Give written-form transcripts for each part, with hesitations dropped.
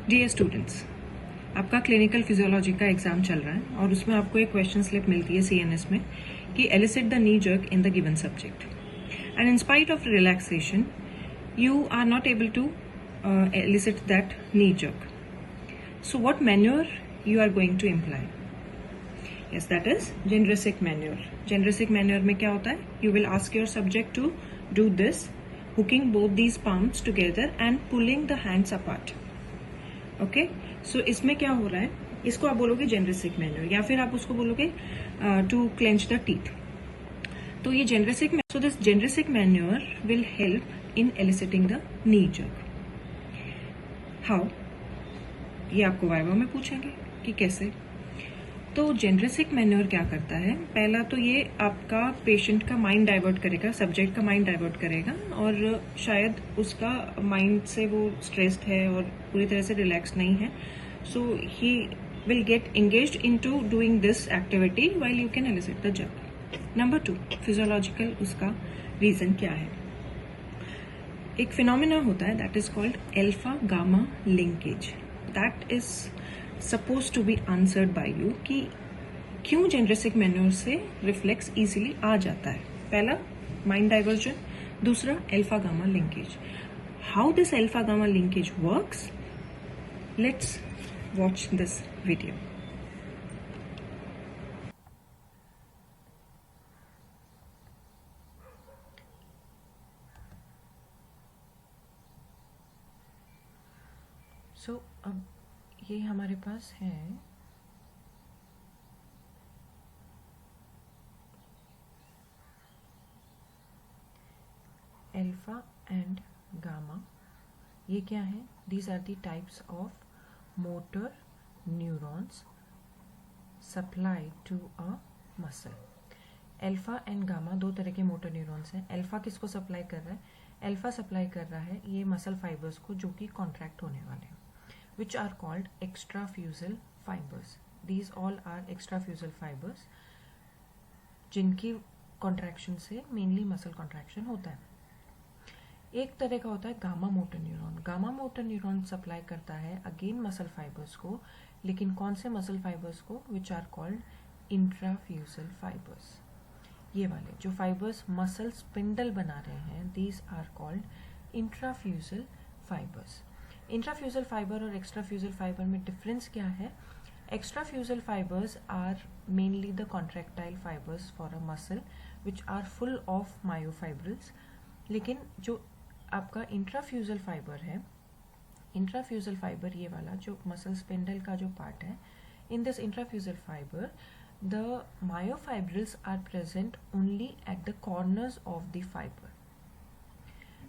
Dear students, आपका clinical physiology का exam चल रहा है और उसमें आपको एक क्वेश्चन स्लिप मिलती है सीएनएस में कि elicit the knee jerk in the given subject and in spite of relaxation you are not able to elicit that knee jerk. So what maneuver you are going to imply? Yes, that is Genresic maneuver. Genresic maneuver में क्या होता है? You will ask your subject to do this, hooking both these palms together and pulling the hands apart. Okay? So इसमें क्या हो रहा है? इसको आप बोलोगे Genresic maneuver या फिर आप उसको बोलोगे to clench the teeth. तो ये so this Genresic maneuver will help in eliciting the knee jerk. How? ये आपको वाइवा में पूछेंगे कि कैसे. तो Genresic maneuver क्या करता है? पहला तो ये आपका पेशेंट का माइंड डाइवर्ट करेगा, सब्जेक्ट का माइंड डाइवर्ट करेगा और शायद उसका माइंड से वो स्ट्रेस्ड है और पूरी तरह से रिलैक्स नहीं है. So he will get engaged into doing this activity while you can elicit the jerk. Number 2, physiological उसका रीजन क्या है? एक फिनोमिना होता है that is called alpha gamma linkage. That is suppose to be answered by you कि क्यों Jendrassik manoeuvre से reflex easily आ जाता है. पहला माइंड डाइवर्जन, दूसरा alpha gamma linkage. How this alpha gamma linkage works, let's watch this video. सो अब ये हमारे पास है अल्फा एंड गामा. ये क्या है? These are the types of motor neurons supply to a muscle. Alpha and gamma दो तरह के मोटर न्यूरॉन्स हैं. अल्फा किसको सप्लाई कर रहा है? अल्फा सप्लाई कर रहा है ये मसल फाइबर्स को जो कि कॉन्ट्रैक्ट होने वाले हैं, which are called extrafusal fibers. These all are extrafusal fibers जिनकी कॉन्ट्रैक्शन से मेनली मसल कॉन्ट्रैक्शन होता है. एक तरह का होता है gamma motor neuron. Gamma motor neuron supply करता है अगेन मसल फाइबर्स को, लेकिन कौन से मसल फाइबर्स को? Which are called intrafusal fibres. ये वाले जो फाइबर्स मसल स्पिंडल बना रहे हैं, these are called intrafusal fibres. Intrafusal fibre और एक्स्ट्राफ्यूजल फाइबर में डिफरेंस क्या है? Extrafusal fibres are mainly the contractile fibres for a muscle which are full of myofibrils. लेकिन जो आपका इंट्राफ्यूजल फाइबर है, इंट्राफ्यूजल फाइबर ये वाला जो मसल स्पिंडल का जो पार्ट है, in this intrafusal fibre the myofibrils are present only at the corners of the fibre.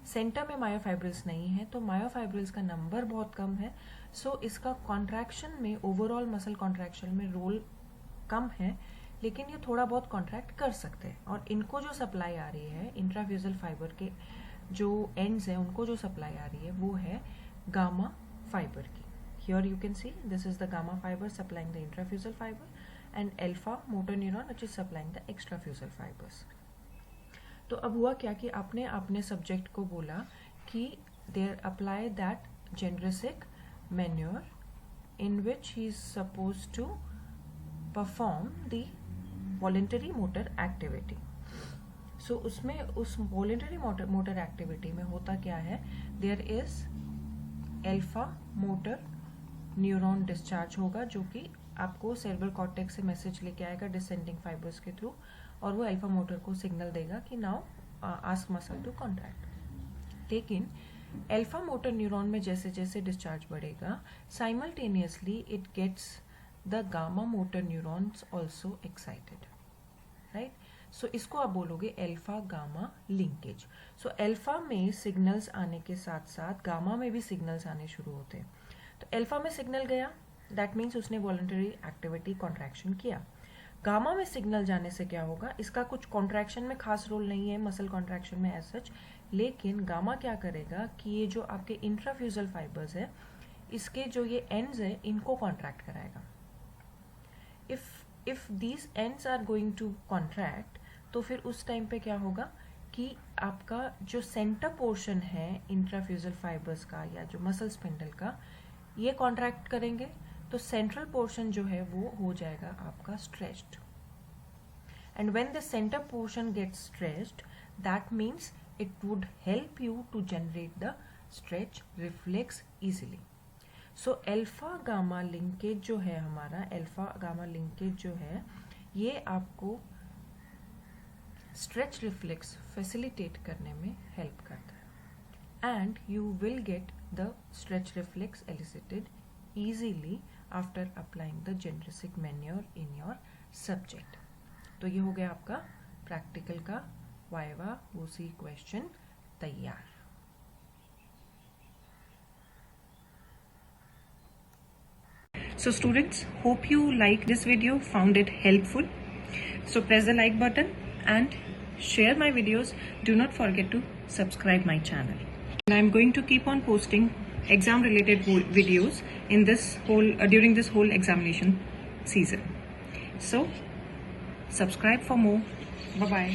Centre में मायोफाइब्रिल्स नहीं है, तो मायोफाइब्रिल्स का नंबर बहुत कम है. सो इसका कॉन्ट्रैक्शन में, ओवरऑल मसल कॉन्ट्रैक्शन में रोल कम है, लेकिन ये थोड़ा बहुत कॉन्ट्रैक्ट कर सकते हैं. और इनको जो सप्लाई आ रही है, इंट्राफ्यूजल फाइबर के जो एंड्स हैं उनको जो सप्लाई आ रही है वो है गामा फाइबर की. Here you can see this is the gamma fibre supplying the intrafusal fibre and alpha motor neuron which is supplying the extrafusal fibres. तो अब हुआ क्या कि आपने अपने सब्जेक्ट को बोला कि there apply that Jendrassik manoeuvre in which he is suppose to perform the voluntary motor activity. So उसमें उस वॉलेंटरी मोटर एक्टिविटी में होता क्या है? There is alpha motor neuron discharge होगा जो कि आपको सेरेब्रल कॉर्टेक्स से मैसेज लेके आएगा डिसेंडिंग फाइबर्स के थ्रू, और वो अल्फा मोटर को सिग्नल देगा कि now ask muscle to contract. लेकिन अल्फा मोटर न्यूरॉन में जैसे जैसे डिस्चार्ज बढ़ेगा, simultaneously it gets the gamma motor neurons also excited, right. So इसको आप बोलोगे alpha gamma linkage. So alpha में सिग्नल्स आने के साथ साथ गामा में भी सिग्नल्स आने शुरू होते हैं. तो अल्फा में सिग्नल गया, दैट मीन्स उसने वॉलंटरी एक्टिविटी कॉन्ट्रैक्शन किया. गामा में सिग्नल जाने से क्या होगा? इसका कुछ कॉन्ट्रैक्शन में खास रोल नहीं है, मसल कॉन्ट्रैक्शन में एज सच, लेकिन गामा क्या करेगा कि ये जो आपके इंट्राफ्यूजल फाइबर्स है, इसके जो ये एंड्स है, इनको कॉन्ट्रैक्ट कराएगा. If these ends are going to contract, तो फिर उस टाइम पे क्या होगा कि आपका जो सेंटर पोर्शन है इंट्राफ्यूजल फाइबर्स का या जो मसल स्पिंडल का, ये कॉन्ट्रैक्ट करेंगे तो सेंट्रल पोर्शन जो है वो हो जाएगा आपका stretched. And when the centre portion gets stretched, that means it would help you to generate the stretch reflex easily. So alpha gamma linkage जो है हमारा, अल्फा गामा लिंकेज जो है ये आपको स्ट्रेच रिफ्लेक्स फैसिलिटेट करने में हेल्प करता है. And you will get the stretch reflex elicited easily after applying the Genrisic manure in your subject. तो ये हो गया आपका प्रैक्टिकल का वाइवा ओसी क्वेश्चन तैयार. So students, hope you like this video, found it helpful. So press the like button and share my videos. Do not forget to subscribe my channel. And I'm going to keep on posting exam related videos in this whole during this whole examination season. So subscribe for more. Bye bye.